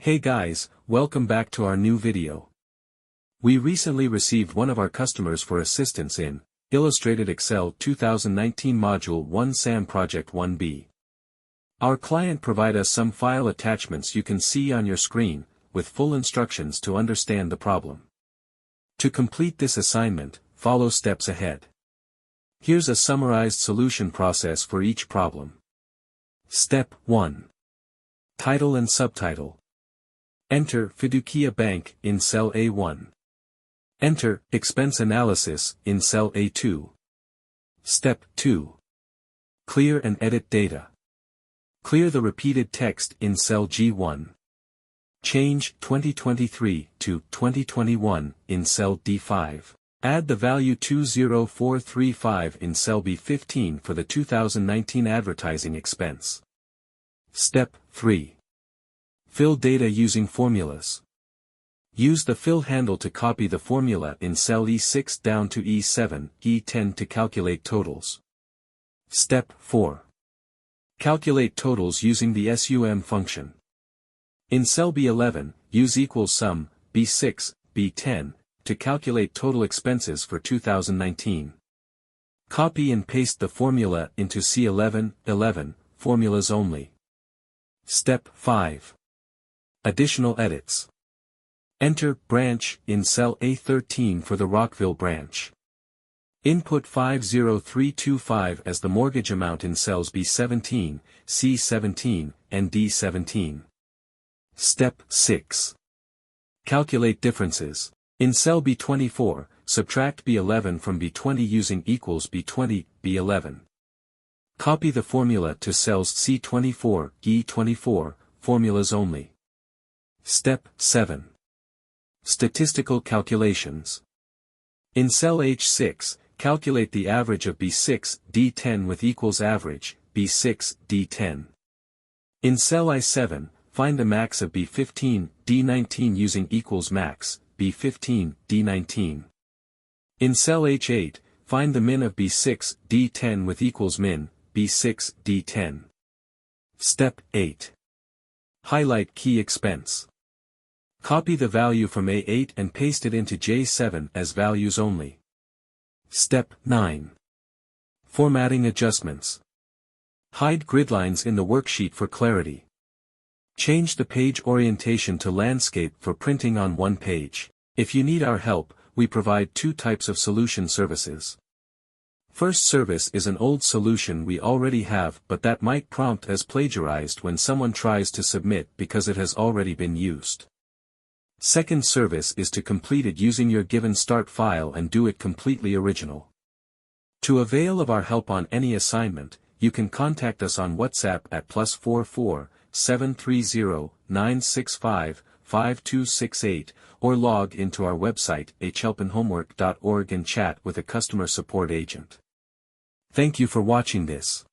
Hey guys, welcome back to our new video. We recently received one of our customers for assistance in Illustrated Excel 2019 Module 1 SAM Project 1B. Our client provided us some file attachments you can see on your screen, with full instructions to understand the problem. To complete this assignment, follow steps ahead. Here's a summarized solution process for each problem. Step 1. Title and subtitle. Enter Fiducia Bank in cell A1. Enter Expense Analysis in cell A2. Step 2. Clear and edit data. Clear the repeated text in cell G1. Change 2023 to 2021 in cell D5. Add the value 20435 in cell B15 for the 2019 advertising expense. Step 3. Fill data using formulas. Use the fill handle to copy the formula in cell E6 down to E7, E10 to calculate totals. Step 4. Calculate totals using the SUM function. In cell B11, use equals sum, B6, B10, to calculate total expenses for 2019. Copy and paste the formula into C11, 11, formulas only. Step 5. Additional edits. Enter branch in cell A13 for the Rockville branch. Input 50325 as the mortgage amount in cells B17, C17, and D17. Step 6. Calculate differences. In cell B24, subtract B11 from B20 using equals B20, B11. Copy the formula to cells C24, E24, formulas only. Step 7. Statistical calculations. In cell H6, calculate the average of B6, D10 with equals average, B6, D10. In cell I7, find the max of B15, D19 using equals max, B15, D19. In cell H8, find the min of B6, D10 with equals min, B6, D10. Step 8. Highlight key expense. Copy the value from A8 and paste it into J7 as values only. Step 9. Formatting adjustments. Hide gridlines in the worksheet for clarity. Change the page orientation to landscape for printing on one page. If you need our help, we provide two types of solution services. First service is an old solution we already have but that might prompt as plagiarized when someone tries to submit because it has already been used. Second service is to complete it using your given start file and do it completely original. To avail of our help on any assignment, you can contact us on WhatsApp at +44 730 965 5268 or log into our website hhelpinhomework.org and chat with a customer support agent. Thank you for watching this.